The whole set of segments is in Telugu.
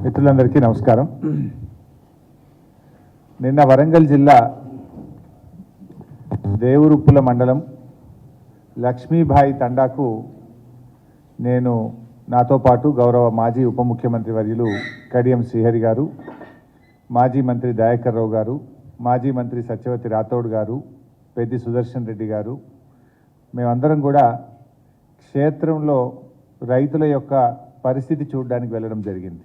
మిత్రులందరికీ నమస్కారం. నిన్న వరంగల్ జిల్లా దేవరుప్పుల మండలం లక్ష్మీబాయి తండాకు నేను నాతో పాటు గౌరవ మాజీ ఉప ముఖ్యమంత్రి వర్యులు కడియం శ్రీహరి గారు, మాజీ మంత్రి దయాకర్ రావు గారు, మాజీ మంత్రి సత్యవతి రాథోడ్ గారు, పెద్ది సుదర్శన్ రెడ్డి గారు, మేమందరం కూడా క్షేత్రంలో రైతుల యొక్క పరిస్థితి చూడడానికి వెళ్ళడం జరిగింది.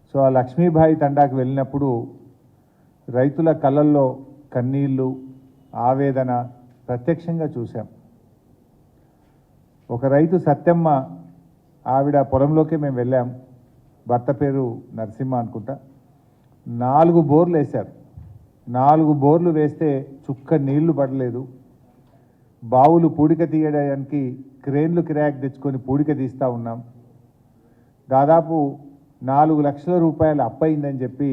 సో ఆ లక్ష్మీబాయి తండాకు వెళ్ళినప్పుడు రైతుల కళ్ళల్లో కన్నీళ్ళు, ఆవేదన ప్రత్యక్షంగా చూసాం. ఒక రైతు సత్యమ్మ, ఆవిడ పొలంలోకి మేము వెళ్ళాం. భర్త పేరు నరసింహ అనుకుంటా. 4 బోర్లు వేశారు. 4 బోర్లు వేస్తే చుక్క నీళ్లు పడలేదు. బావులు పూడిక తీయడానికి క్రేన్లు కిరాయికి తెచ్చుకొని పూడిక తీస్తూ ఉన్నాం. దాదాపు 4 లక్షల రూపాయలు అప్పయిందని చెప్పి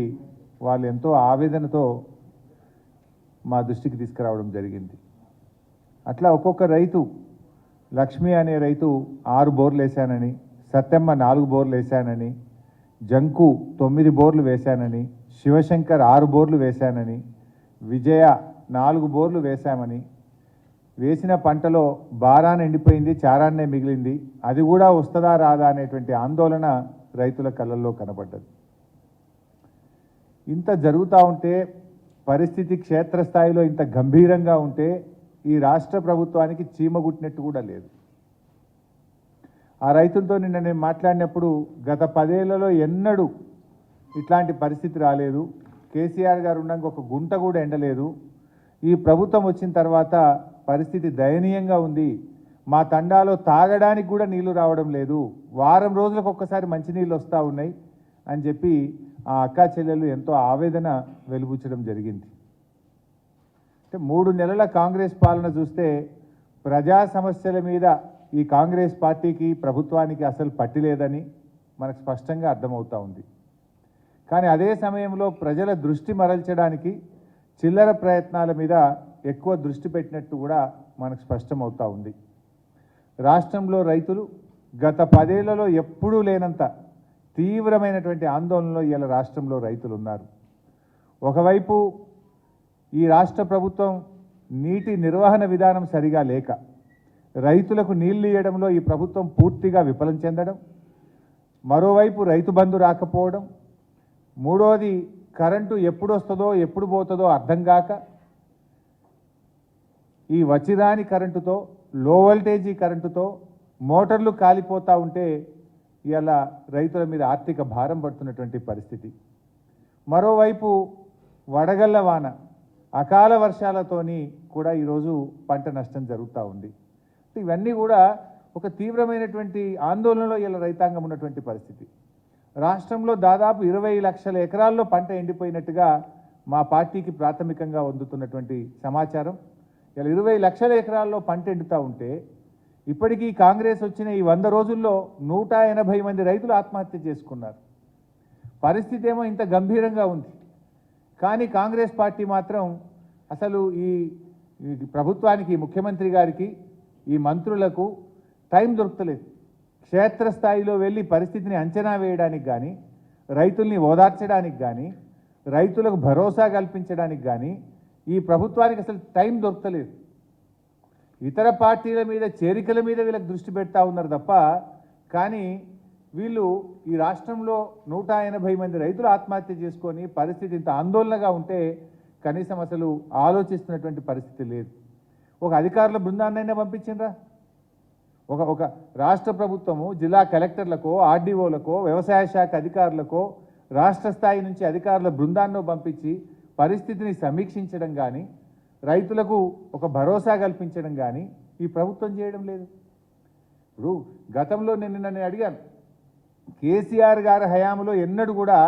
వాళ్ళు ఎంతో ఆవేదనతో మా దృష్టికి తీసుకురావడం జరిగింది. అట్లా ఒక్కొక్క రైతు, లక్ష్మి అనే రైతు 6 బోర్లు వేశానని, సత్యమ్మ 4 బోర్లు వేశానని, జంకు 9 బోర్లు వేశానని, శివశంకర్ 6 బోర్లు వేశానని, విజయ 4 బోర్లు వేశామని, వేసిన పంటలో బారాన ఎండిపోయింది, చారాన్నే మిగిలింది, అది కూడా వస్తుందా రాదా అనేటువంటి ఆందోళన రైతుల కళ్ళల్లో కనబడ్డది. ఇంత జరుగుతూ ఉంటే, పరిస్థితి క్షేత్రస్థాయిలో ఇంత గంభీరంగా ఉంటే ఈ రాష్ట్ర ప్రభుత్వానికి చీమగుట్టినట్టు కూడా లేదు. ఆ రైతులతో నిన్న నేను మాట్లాడినప్పుడు గత 10 ఏళ్లలో ఎన్నడూ ఇట్లాంటి పరిస్థితి రాలేదు. కేసీఆర్ గారు ఉన్నాక ఒక గుంట కూడా ఎండలేదు. ఈ ప్రభుత్వం వచ్చిన తర్వాత పరిస్థితి దయనీయంగా ఉంది. మా తండాలో తాగడానికి కూడా నీళ్లు రావడం లేదు. వారం రోజులకు ఒక్కసారి మంచినీళ్ళు వస్తూ ఉన్నాయి అని చెప్పి ఆ అక్కా చెల్లెలు ఎంతో ఆవేదన వెలుబుచ్చడం జరిగింది. అంటే 3 నెలల కాంగ్రెస్ పాలన చూస్తే ప్రజా సమస్యల మీద ఈ కాంగ్రెస్ పార్టీకి, ప్రభుత్వానికి అసలు పట్టిలేదని మనకు స్పష్టంగా అర్థమవుతూ ఉంది. కానీ అదే సమయంలో ప్రజల దృష్టి మరల్చడానికి చిల్లర ప్రయత్నాల మీద ఎక్కువ దృష్టి పెట్టినట్టు కూడా మనకు స్పష్టమవుతూ ఉంది. రాష్ట్రంలో రైతులు గత 10 ఏళ్లలో ఎప్పుడూ లేనంత తీవ్రమైనటువంటి ఆందోళనలో ఇవాళ రాష్ట్రంలో రైతులు ఉన్నారు. ఒకవైపు ఈ రాష్ట్ర ప్రభుత్వం నీటి నిర్వహణ విధానం సరిగా లేక రైతులకు నీళ్లు ఇవ్వడంలో ఈ ప్రభుత్వం పూర్తిగా విఫలం చెందడం, మరోవైపు రైతు బంధు రాకపోవడం, మూడోది కరెంటు ఎప్పుడు వస్తుందో ఎప్పుడు పోతుందో అర్థం కాక ఈ వచ్చిరాని కరెంటుతో, లో వోల్టేజీ కరెంటుతో మోటార్లు కాలిపోతూ ఉంటే ఇలా రైతుల మీద ఆర్థిక భారం పడుతున్నటువంటి పరిస్థితి. మరోవైపు వడగళ్ల వాన, అకాల వర్షాలతోని కూడా ఈరోజు పంట నష్టం జరుగుతూ ఉంది. ఇవన్నీ కూడా ఒక తీవ్రమైనటువంటి ఆందోళనలో ఇలా రైతాంగం ఉన్నటువంటి పరిస్థితి. రాష్ట్రంలో దాదాపు 20 లక్షల ఎకరాల్లో పంట ఎండిపోయినట్టుగా మా పార్టీకి ప్రాథమికంగా అందుతున్నటువంటి సమాచారం. ఇలా 20 లక్షల ఎకరాల్లో పంట ఎండుతూ ఉంటే ఇప్పటికీ కాంగ్రెస్ వచ్చిన ఈ 100 రోజుల్లో 180 మంది రైతులు ఆత్మహత్య చేసుకున్నారు. పరిస్థితి ఏమో ఇంత గంభీరంగా ఉంది. కానీ కాంగ్రెస్ పార్టీ మాత్రం అసలు ఈ ప్రభుత్వానికి, ముఖ్యమంత్రి గారికి, ఈ మంత్రులకు టైం దొరకలేదు. క్షేత్రస్థాయిలో వెళ్ళి పరిస్థితిని అంచనా వేయడానికి కానీ, రైతుల్ని ఓదార్చడానికి కానీ, రైతులకు భరోసా కల్పించడానికి కానీ ఈ ప్రభుత్వానికి అసలు టైం దొరకలేదు. ఇతర పార్టీల మీద, చేరికల మీద వీళ్ళకి దృష్టి పెడతా ఉన్నారు తప్ప, కానీ వీళ్ళు ఈ రాష్ట్రంలో 180 మంది రైతులు ఆత్మహత్య చేసుకొని పరిస్థితి ఇంత ఆందోళనగా ఉంటే కనీసం అసలు ఆలోచిస్తున్నటువంటి పరిస్థితి లేదు. ఒక అధికారుల బృందాన్నైనా పంపించిండ్రా? ఒక రాష్ట్ర ప్రభుత్వము జిల్లా కలెక్టర్లకో, ఆర్డీఓలకో, వ్యవసాయ శాఖ అధికారులకో, రాష్ట్ర స్థాయి నుంచి అధికారుల బృందాన్ని పంపించి పరిస్థితిని సమీక్షించడం కానీ, రైతులకు ఒక భరోసా కల్పించడం కానీ ఈ ప్రభుత్వం చేయడం లేదు. ఇప్పుడు గతంలో నన్ను అడిగాను, కేసీఆర్ గారి హయాంలో ఎన్నడూ కూడా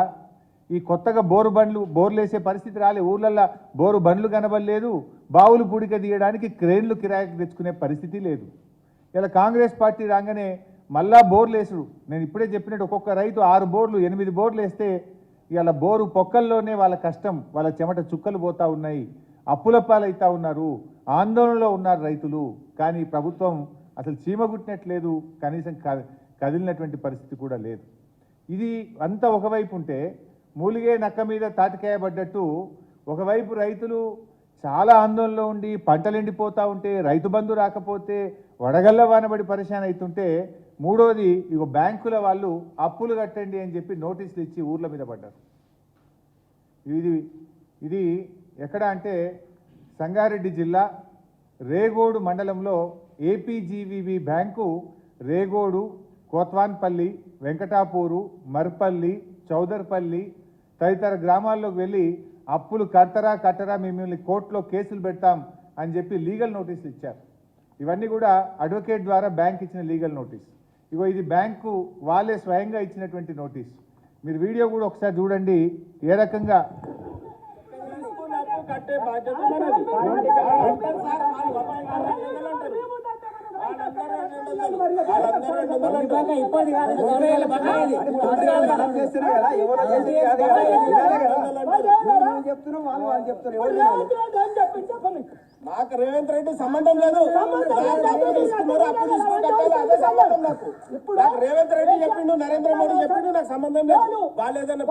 ఈ కొత్తగా బోర్లు వేసే పరిస్థితి రాలే. ఊర్లల్లో బోరు బండ్లు కనబడలేదు, బావులు పూడిక తీయడానికి క్రేన్లు కిరాయికి తెచ్చుకునే పరిస్థితి లేదు. ఇలా కాంగ్రెస్ పార్టీ రాగానే మళ్ళా బోర్లు వేసుడు. నేను ఇప్పుడే చెప్పినట్టు ఒక్కొక్క రైతు 6 బోర్లు 8 బోర్లు వేస్తే ఇవాళ బోరు పొక్కల్లోనే వాళ్ళ కష్టం, వాళ్ళ చెమట చుక్కలు పోతూ ఉన్నాయి, అప్పుల పాలవుతూ ఉన్నారు, ఆందోళనలో ఉన్నారు రైతులు. కానీ ప్రభుత్వం అసలు చీమగుట్టినట్లేదు, కనీసం కదిలినటువంటి పరిస్థితి కూడా లేదు. ఇది అంతా ఒకవైపు ఉంటే మూలిగే నక్క మీద తాటికాయ పడ్డట్టు ఒకవైపు రైతులు చాలా ఆందోళనలో ఉండి పంటలు ఎండిపోతూ ఉంటే రైతు బంధు రాకపోతే వడగళ్ళ వానబడి పరిశాన్ అవుతుంటే మూడోది ఇగో బ్యాంకుల వాళ్ళు అప్పులు కట్టండి అని చెప్పి నోటీసులు ఇచ్చి ఊర్ల మీద పడ్డారు. ఇది ఎక్కడ అంటే సంగారెడ్డి జిల్లా రేగోడు మండలంలో ఏపీజీవీబీ బ్యాంకు రేగోడు, కోత్వాన్పల్లి, వెంకటాపూరు, మర్పల్లి, చౌదర్పల్లి తదితర గ్రామాల్లోకి వెళ్ళి అప్పులు కట్టరా మిమ్మల్ని కోర్టులో కేసులు పెడతాం అని చెప్పి లీగల్ నోటీసులు ఇచ్చారు. ఇవన్నీ కూడా అడ్వకేట్ ద్వారా బ్యాంక్ ఇచ్చిన లీగల్ నోటీస్. ఇగో ఇది బ్యాంకు వాళ్ళే స్వయంగా ఇచ్చినటువంటి నోటీస్. మీరు వీడియో కూడా ఒకసారి చూడండి ఏ రకంగా నాకు రేవంత్ రెడ్డి సంబంధం లేదు. నాకు రేవంత్ రెడ్డి చెప్పిండు, నరేంద్ర మోడీ చెప్పిండు, నాకు సంబంధం లేదు. వాళ్ళు ఏదైనా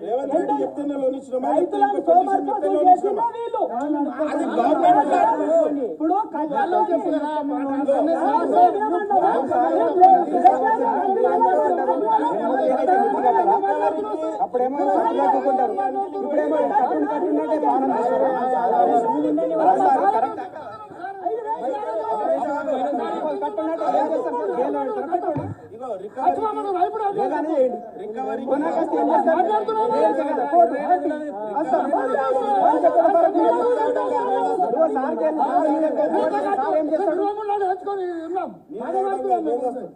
రేవంత్ రెడ్డి చెప్తున్నా లోన్ ఇచ్చినామా, అది గవర్నమెంట్ ఇప్పుడు అప్పుడేమో కట్టుకుంటారు, ఇప్పుడేమో కట్టినట్టే బాణం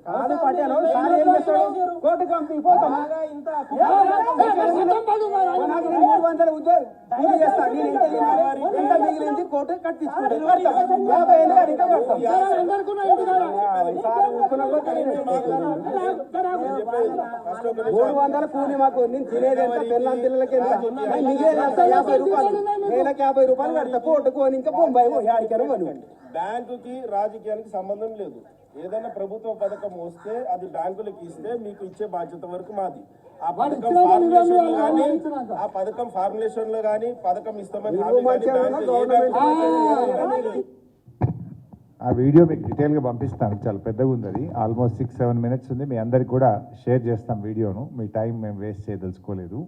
కాదు పట్టాను సార్ ఏం చేస్తాడు కోర్టు కంపెనీ పోతాం 300 ఉద్యోగం చేస్తా నేను ఎంత మిగిలింది కోర్టు కట్టించుకుంటాను 50,000 కడతాం 300 కూలి మాకు నేను తినేది ఎంత పిల్లల పిల్లలకి ఎంత మిగిలేదు 50 రూపాయలు నెలకు 50 రూపాయలు కడతా కోర్టుకొని ఇంకా బొంబాయి యాడికైనా కొనుగోండి. బ్యాంకుకి రాజకీయానికి సంబంధం లేదు. ఏదైనా ప్రభుత్వ పథకం వస్తే అది బ్యాంకులకు ఇస్తే మీకు ఇచ్చే బాధ్యత వరకు మాది. ఆ పథకం ఫార్ములేషన్ లో కానీ పథకం ఇస్తామని ఆ వీడియో మీకు డీటెయిల్గా పంపిస్తాను. చాలా పెద్దగా ఉంది, అది ఆల్మోస్ట్ 6-7 minutes ఉంది. మీ అందరికి కూడా షేర్ చేస్తాం వీడియోను. మీ టైం మేము వేస్ట్ చేయదలుచుకోలేదు.